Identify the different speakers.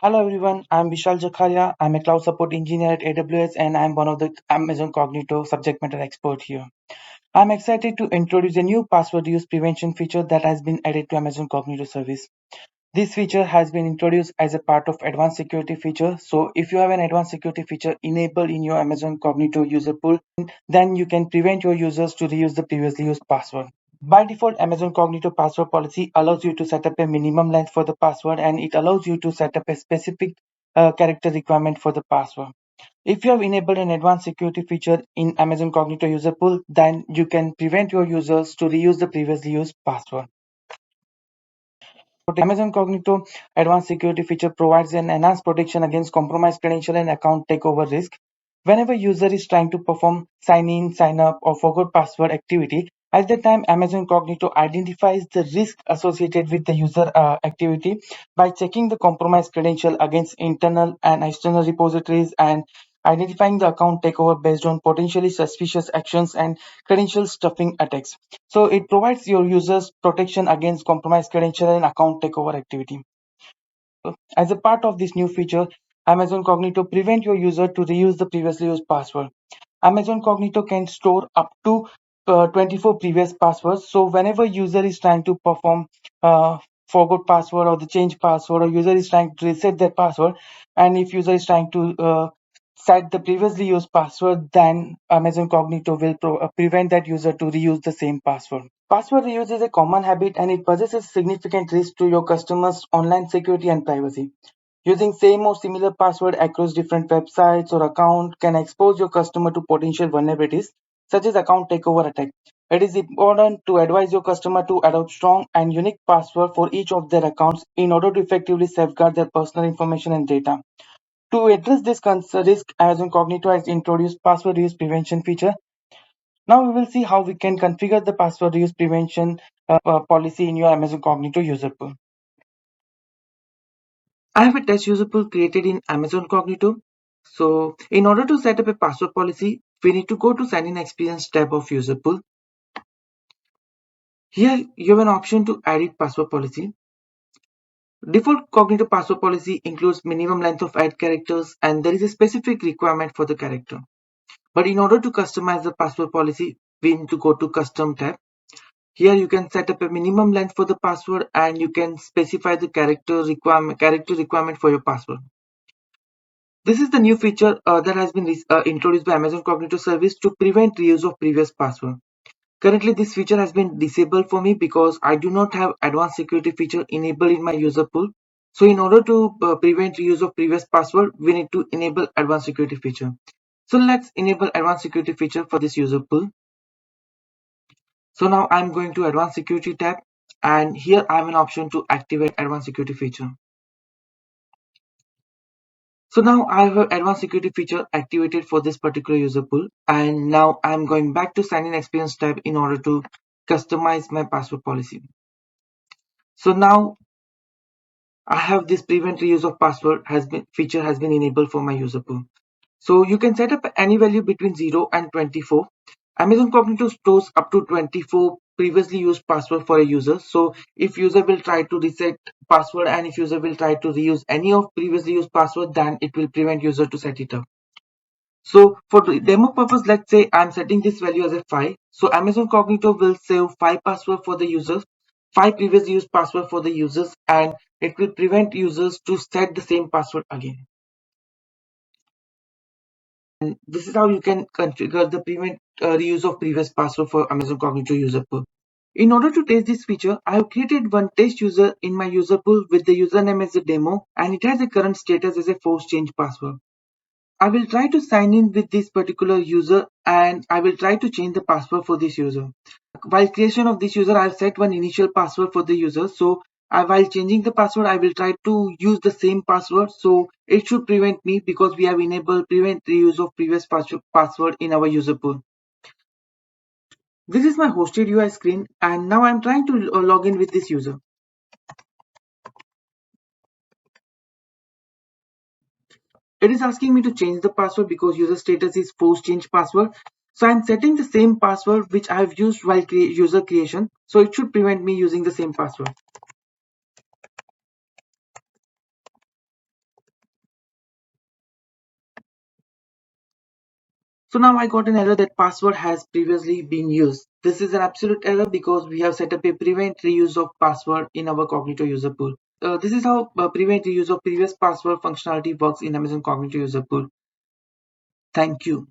Speaker 1: Hello everyone, I'm Vishal Jakharia. I'm a cloud support engineer at AWS and I'm one of the Amazon Cognito subject matter expert here. I'm excited to introduce a new password use prevention feature that has been added to Amazon Cognito service. This feature has been introduced as a part of advanced security feature. So if you have an advanced security feature enabled in your Amazon Cognito user pool, then you can prevent your users to reuse the previously used password. By default, Amazon Cognito password policy allows you to set up a minimum length for the password and it allows you to set up a specific character requirement for the password. If you have enabled an advanced security feature in Amazon Cognito user pool, then you can prevent your users to reuse the previously used password. Amazon Cognito Advanced Security feature provides an enhanced protection against compromised credential and account takeover risk. Whenever user is trying to perform sign in, sign up, or forgot password activity, at that time Amazon Cognito identifies the risk associated with the user activity by checking the compromised credential against internal and external repositories and identifying the account takeover based on potentially suspicious actions and credential stuffing attacks. So it provides your users protection against compromised credential and account takeover activity. As a part of this new feature, Amazon Cognito prevent your user to reuse the previously used password. Amazon Cognito can store up to 24 previous passwords. So whenever user is trying to perform forgot password or the change password, or user is trying to reset their password, and if user is trying to set the previously used password, then Amazon Cognito will prevent that user to reuse the same password. Password reuse is a common habit and it poses significant risk to your customers' online security and privacy. Using same or similar password across different websites or account can expose your customer to potential vulnerabilities such as account takeover attack. It is important to advise your customer to adopt strong and unique password for each of their accounts in order to effectively safeguard their personal information and data. To address this risk, Amazon Cognito has introduced password reuse prevention feature. Now we will see how we can configure the password reuse prevention policy in your Amazon Cognito user pool. I have a test user pool created in Amazon Cognito. So in order to set up a password policy, we need to go to sign in experience tab of user pool. Here you have an option to edit password policy. Default Cognito password policy includes minimum length of 8 characters and there is a specific requirement for the character. But in order to customize the password policy, we need to go to custom tab. Here you can set up a minimum length for the password and you can specify the character requirement for your password. This is the new feature that has been introduced by Amazon Cognito Service to prevent reuse of previous password. Currently, this feature has been disabled for me because I do not have advanced security feature enabled in my user pool. So in order to prevent reuse of previous password, we need to enable advanced security feature. So let's enable advanced security feature for this user pool. So now I'm going to advanced security tab and here I have an option to activate advanced security feature. So now I have an advanced security feature activated for this particular user pool and now I'm going back to sign in experience tab in order to customize my password policy. So now I have this prevent reuse of password feature has been enabled for my user pool. So you can set up any value between 0 and 24. Amazon Cognito stores up to 24 previously used password for a user. So if user will try to reset password and if user will try to reuse any of previously used password, then it will prevent user to set it up. So for the demo purpose, let's say I'm setting this value as a 5. So Amazon Cognito will save 5 password for the users, 5 previously used password for the users, and it will prevent users to set the same password again. And this is how you can configure the prevent reuse of previous password for Amazon Cognito user pool. In order to test this feature, I have created one test user in my user pool with the username as a demo and it has a current status as a force change password. I will try to sign in with this particular user and I will try to change the password for this user. While creation of this user, I have set one initial password for the user. So while changing the password, I will try to use the same password. So it should prevent me because we have enabled prevent reuse of previous password in our user pool. This is my hosted UI screen and now I'm trying to log in with this user. It is asking me to change the password because user status is force change password. So I'm setting the same password which I have used while user creation. So it should prevent me using the same password. So now I got an error that password has previously been used. This is an absolute error because we have set up a prevent reuse of password in our Cognito user pool. This is how prevent reuse of previous password functionality works in Amazon Cognito user pool. Thank you.